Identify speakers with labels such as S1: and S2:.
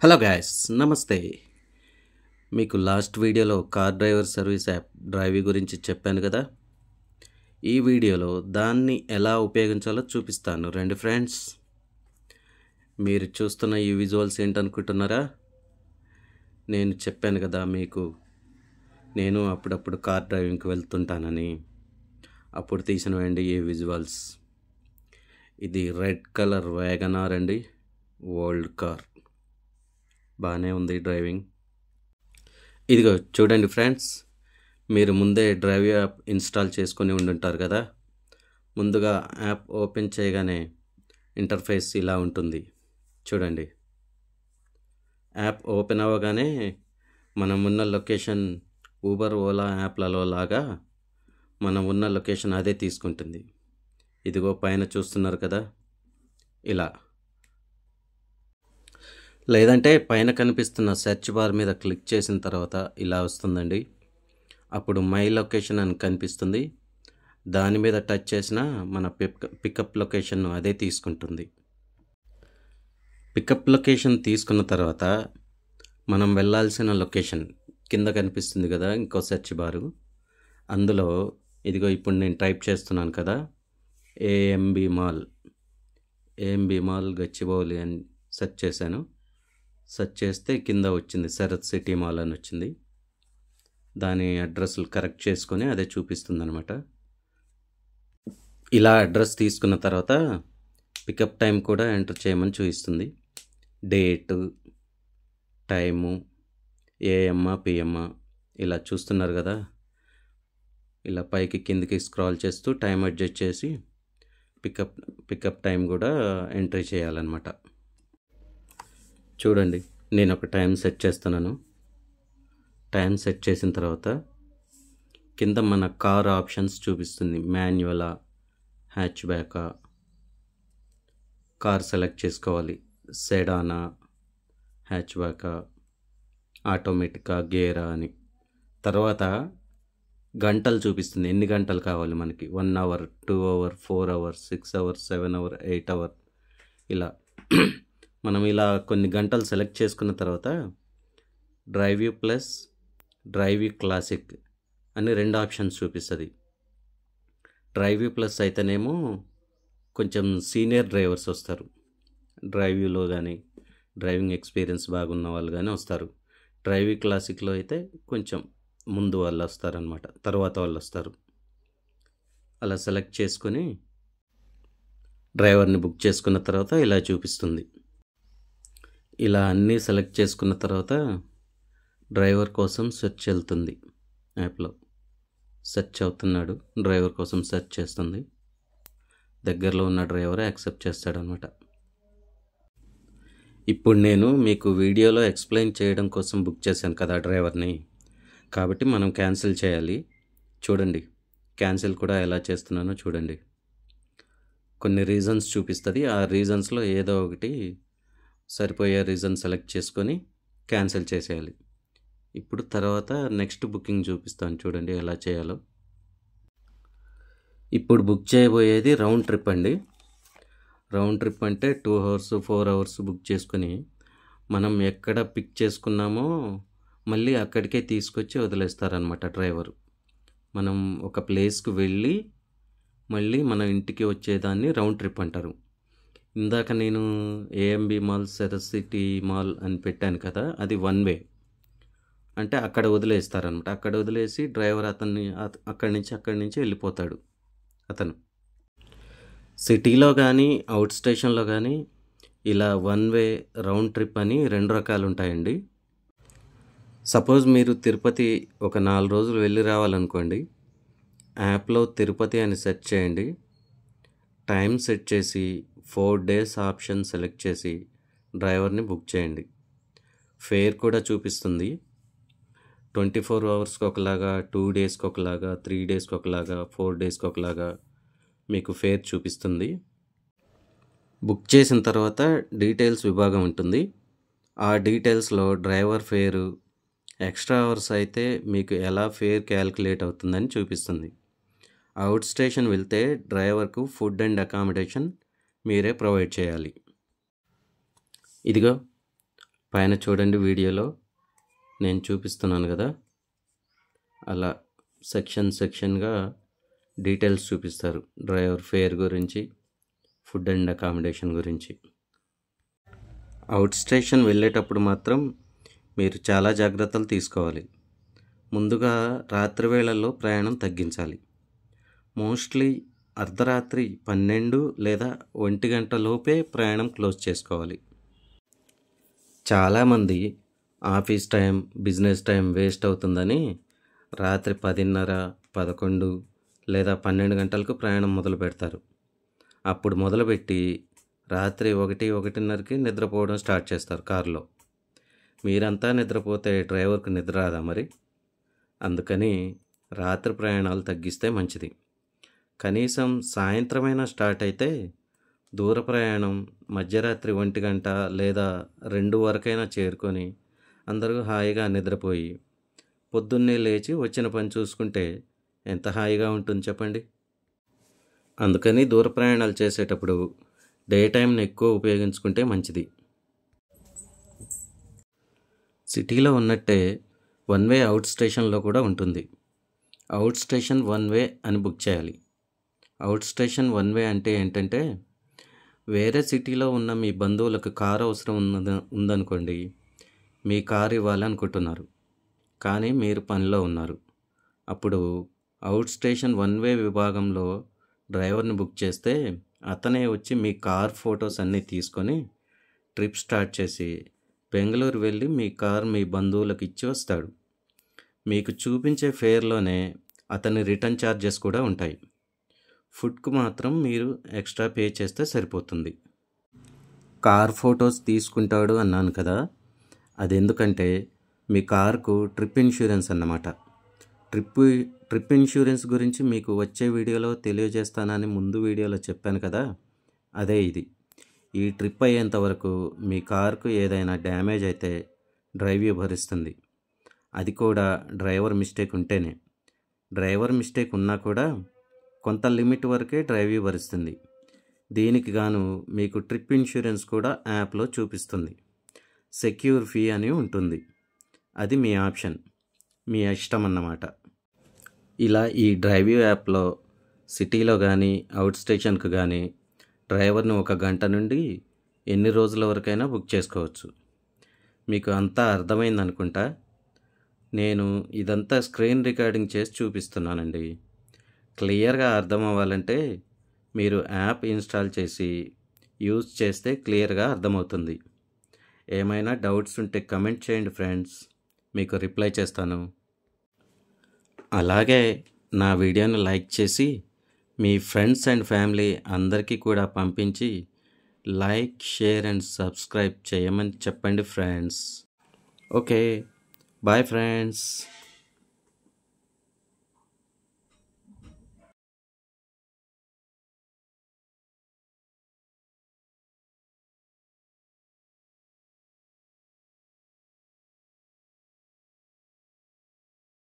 S1: Hello guys, నమస్తే. మీకు last వీడియోలో కార్ డ్రైవర్ సర్వీస్ యాప్ డ్రైవీ గురించి చెప్పాను కదా. ఈ వీడియోలో దాన్ని ఎలా ఉపయోగించాలో చూపిస్తాను. రండి ఫ్రెండ్స్. మీరు చూస్తున్న ఈ విజువల్స్ ఏంటనుకుంటున్నారా? నేను చెప్పాను కదా మీకు, నేను అప్పుడప్పుడు కార్ డ్రైవింగ్కి వెళ్తుంటానని. అప్పుడు తీసినవండి ఈ విజువల్స్. ఇది రెడ్ కలర్ వ్యాగనార్ అండి, ఓల్డ్ కార్. బాగానే ఉంది డ్రైవింగ్. ఇదిగో చూడండి ఫ్రెండ్స్, మీరు ముందే డ్రైవ్ యాప్ ఇన్స్టాల్ చేసుకొని ఉండుంటారు కదా. ముందుగా యాప్ ఓపెన్ చేయగానే ఇంటర్ఫేస్ ఇలా ఉంటుంది చూడండి. యాప్ ఓపెన్ అవ్వగానే మనం ఉన్న లొకేషన్ ఊబర్, ఓలా యాప్లలో లాగా మనం ఉన్న లొకేషన్ అదే తీసుకుంటుంది. ఇదిగో పైన చూస్తున్నారు కదా, ఇలా. లేదంటే పైన కనిపిస్తున్న సెర్చ్ బార్ మీద క్లిక్ చేసిన తర్వాత ఇలా వస్తుందండి. అప్పుడు మై లొకేషన్ అని కనిపిస్తుంది. దాని మీద టచ్ చేసినా మన పికప్ లొకేషన్ అదే తీసుకుంటుంది. పికప్ లొకేషన్ తీసుకున్న తర్వాత మనం వెళ్ళాల్సిన లొకేషన్ కింద కనిపిస్తుంది కదా, ఇంకో సెర్చ్ బారు. అందులో ఇదిగో ఇప్పుడు నేను టైప్ చేస్తున్నాను కదా, ఏఎంబి మాల్ గచ్చిబౌలి అని సెర్చ్ చేశాను. సెర్చ్ చేస్తే కింద వచ్చింది శరత్ సిటీ మాల్ అని వచ్చింది. దాని అడ్రస్లు కరెక్ట్ చేసుకొని అదే చూపిస్తుంది అనమాట. ఇలా అడ్రస్ తీసుకున్న తర్వాత పికప్ టైం కూడా ఎంటర్ చేయమని చూపిస్తుంది. డేటు, టైము, ఏఎమ్మా పిఎమ్మా ఇలా చూస్తున్నారు కదా. ఇలా పైకి కిందికి స్క్రాల్ చేస్తూ టైం అడ్జస్ట్ చేసి పికప్ టైం కూడా ఎంట్రీ చేయాలన్నమాట. చూడండి, నేను ఒక టైం సెట్ చేస్తున్నాను. టైం సెట్ చేసిన తర్వాత కింద మన కార్ ఆప్షన్స్ చూపిస్తుంది. మాన్యువలా, హ్యాచ్ బ్యాకా, కార్ సెలెక్ట్ చేసుకోవాలి. సెడానా, హ్యాచ్ బ్యాకా, ఆటోమేటికా, గేరా అని. తర్వాత గంటలు చూపిస్తుంది, ఎన్ని గంటలు కావాలి మనకి. 1 hour, 2 hour, 4 hours, 6 hours, 7 hour, 8 hour ఇలా. మనం ఇలా కొన్ని గంటలు సెలెక్ట్ చేసుకున్న తర్వాత drive U plus, drive U classic అని 2 ఆప్షన్స్ చూపిస్తుంది. డ్రైవ్ యూ ప్లస్ అయితేనేమో కొంచెం సీనియర్ డ్రైవర్స్ వస్తారు. డ్రైవ్ యూలో కానీ డ్రైవింగ్ ఎక్స్పీరియన్స్ బాగున్న వాళ్ళు కానీ వస్తారు. డ్రైవ్ యూ క్లాసిక్లో అయితే కొంచెం ముందు వాళ్ళు వస్తారనమాట, తర్వాత వాళ్ళు వస్తారు. అలా సెలెక్ట్ చేసుకొని డ్రైవర్ని బుక్ చేసుకున్న తర్వాత ఇలా చూపిస్తుంది. ఇలా అన్నీ సెలెక్ట్ చేసుకున్న తర్వాత డ్రైవర్ కోసం సెర్చ్ వెళ్తుంది. యాప్లో సెర్చ్ అవుతున్నాడు, డ్రైవర్ కోసం సెర్చ్ చేస్తుంది. దగ్గరలో ఉన్న డ్రైవరే యాక్సెప్ట్ చేస్తాడనమాట. ఇప్పుడు నేను మీకు వీడియోలో ఎక్స్ప్లెయిన్ చేయడం కోసం బుక్ చేశాను కదా డ్రైవర్ని, కాబట్టి మనం క్యాన్సిల్ చేయాలి. చూడండి, క్యాన్సిల్ కూడా ఎలా చేస్తున్నానో చూడండి. కొన్ని రీజన్స్ చూపిస్తుంది. ఆ రీజన్స్లో ఏదో ఒకటి సరిపోయే రీజన్ సెలెక్ట్ చేసుకొని క్యాన్సిల్ చేసేయాలి. ఇప్పుడు తర్వాత నెక్స్ట్ బుకింగ్ చూపిస్తాను చూడండి ఎలా చేయాలో. ఇప్పుడు బుక్ చేయబోయేది రౌండ్ ట్రిప్ అండి. రౌండ్ ట్రిప్ అంటే 2 అవర్స్ 4 అవర్స్ బుక్ చేసుకొని మనం ఎక్కడ పిక్ చేసుకున్నామో మళ్ళీ అక్కడికే తీసుకొచ్చి వదిలేస్తారనమాట డ్రైవరు. మనం ఒక ప్లేస్కి వెళ్ళి మళ్ళీ మన ఇంటికి వచ్చేదాన్ని రౌండ్ ట్రిప్ అంటారు. ఇందాక నేను AMB mall, Sarath city mall అని పెట్టాను కదా, అది 1 వే. అంటే అక్కడ వదిలేస్తారనమాట. అక్కడ వదిలేసి డ్రైవర్ అక్కడి నుంచి వెళ్ళిపోతాడు అతను. సిటీలో కానీ అవుట్ స్టేషన్లో కానీ ఇలా 1 వే రౌండ్ ట్రిప్ అని 2 రకాలు ఉంటాయండి. సపోజ్ మీరు తిరుపతి ఒక 4 రోజులు వెళ్ళి రావాలనుకోండి, యాప్లో తిరుపతి అని సెర్చ్ చేయండి. టైం సెట్ చేసి 4 డేస్ ఆప్షన్ సెలెక్ట్ చేసి డ్రైవర్ని బుక్ చేయండి. ఫేర్ కూడా చూపిస్తుంది. 24 అవర్స్కి ఒకలాగా, 2 డేస్కి ఒకలాగా, 3 డేస్కి ఒకలాగా, 4 డేస్కి ఒకలాగా మీకు ఫేర్ చూపిస్తుంది. బుక్ చేసిన తర్వాత డీటెయిల్స్ విభాగం ఉంటుంది. ఆ డీటెయిల్స్లో డ్రైవర్ ఫేరు, ఎక్స్ట్రా అవర్స్ అయితే మీకు ఎలా ఫేర్ క్యాలిక్యులేట్ అవుతుందని చూపిస్తుంది. అవుట్ స్టేషన్ వెళ్తే డ్రైవర్కు ఫుడ్ అండ్ అకామిడేషన్ మీరే ప్రొవైడ్ చేయాలి. ఇదిగో పైన చూడండి వీడియోలో నేను చూపిస్తున్నాను కదా, అలా సెక్షన్గా డీటెయిల్స్ చూపిస్తారు. డ్రైవర్ ఫేర్ గురించి, ఫుడ్ అండ్ అకామిడేషన్ గురించి. అవుట్ స్టేషన్ వెళ్ళేటప్పుడు మాత్రం మీరు చాలా జాగ్రత్తలు తీసుకోవాలి. ముందుగా రాత్రి వేళల్లో ప్రయాణం తగ్గించాలి. మోస్ట్లీ అర్ధరాత్రి 12 లేదా 1 గంట లోపే ప్రయాణం క్లోజ్ చేసుకోవాలి. చాలామంది office time, business time waste అవుతుందని రాత్రి 10:30, 11 లేదా 12 గంటలకు ప్రయాణం మొదలు పెడతారు. అప్పుడు మొదలుపెట్టి రాత్రి 1, 1:30కి నిద్రపోవడం స్టార్ట్ చేస్తారు కారులో. మీరంతా నిద్రపోతే డ్రైవర్కు నిద్ర రాదా మరి? అందుకని రాత్రి ప్రయాణాలు తగ్గిస్తే మంచిది. కనీసం సాయంత్రమైనా స్టార్ట్ అయితే దూర ప్రయాణం మధ్యరాత్రి 1 గంట లేదా 2 వరకైనా చేరుకొని అందరూ హాయిగా నిద్రపోయి పొద్దున్నే లేచి వచ్చిన పని చూసుకుంటే ఎంత హాయిగా ఉంటుంది చెప్పండి. అందుకని దూర ప్రయాణాలు చేసేటప్పుడు డే టైంని ఎక్కువ ఉపయోగించుకుంటే మంచిది. సిటీలో ఉన్నట్టే వన్ వే అవుట్ స్టేషన్లో కూడా ఉంటుంది. అవుట్ స్టేషన్ వన్ వే అని బుక్ చేయాలి. అవుట్ స్టేషన్ వన్ వే అంటే ఏంటంటే, వేరే సిటీలో ఉన్న మీ బంధువులకు కారు అవసరం ఉందనుకోండి. మీ కారు ఇవ్వాలనుకుంటున్నారు, కానీ మీరు పనిలో ఉన్నారు. అప్పుడు అవుట్ స్టేషన్ వన్ వే విభాగంలో డ్రైవర్ని బుక్ చేస్తే అతనే వచ్చి మీ కార్ ఫొటోస్ అన్నీ తీసుకొని ట్రిప్ స్టార్ట్ చేసి బెంగళూరు వెళ్ళి మీ కార్ మీ బంధువులకు ఇచ్చి వస్తాడు. మీకు చూపించే ఫేర్లోనే అతని రిటర్న్ ఛార్జెస్ కూడా ఉంటాయి. ఫుడ్కు మాత్రం మీరు ఎక్స్ట్రా పే చేస్తే సరిపోతుంది. కార్ ఫొటోస్ తీసుకుంటాడు అన్నాను కదా, అది ఎందుకంటే మీ కార్కు ట్రిప్ ఇన్సూరెన్స్ అన్నమాట. ట్రిప్ ఇన్సూరెన్స్ గురించి మీకు వచ్చే వీడియోలో తెలియజేస్తానని ముందు వీడియోలో చెప్పాను కదా, అదే ఇది. ఈ ట్రిప్ అయ్యేంత వరకు మీ కార్కు ఏదైనా డ్యామేజ్ అయితే డ్రైవర్ భరిస్తుంది. అది కూడా డ్రైవర్ మిస్టేక్ ఉంటేనే. డ్రైవర్ మిస్టేక్ ఉన్నా కూడా కొంత లిమిట్ వరకే డ్రైవర్ భరిస్తుంది. దీనికి గాను మీకు ట్రిప్ ఇన్సూరెన్స్ కూడా యాప్లో చూపిస్తుంది. సెక్యూర్ ఫీ అని ఉంటుంది. అది మీ ఆప్షన్, మీ ఇష్టం అన్నమాట. ఇలా ఈ డ్రైవింగ్ యాప్లో సిటీలో కానీ అవుట్ స్టేషన్కు కానీ డ్రైవర్ని 1 గంట నుండి ఎన్ని రోజుల వరకైనా బుక్ చేసుకోవచ్చు. మీకు అంతా అర్థమైంది అనుకుంటా. నేను ఇదంతా స్క్రీన్ రికార్డింగ్ చేసి చూపిస్తున్నానండి. క్లియర్గా అర్థం అవ్వాలంటే మీరు యాప్ ఇన్స్టాల్ చేసి యూజ్ చేస్తే క్లియర్గా అర్థమవుతుంది. ఏమైనా డౌట్స్ ఉంటే కమెంట్ చేయండి ఫ్రెండ్స్, మీకు రిప్లై చేస్తాను. అలాగే నా వీడియోని లైక్ చేసి మీ ఫ్రెండ్స్ అండ్ ఫ్యామిలీ అందరికీ కూడా పంపించి లైక్, షేర్ అండ్ సబ్స్క్రైబ్ చేయమని చెప్పండి ఫ్రెండ్స్. Okay, bye friends.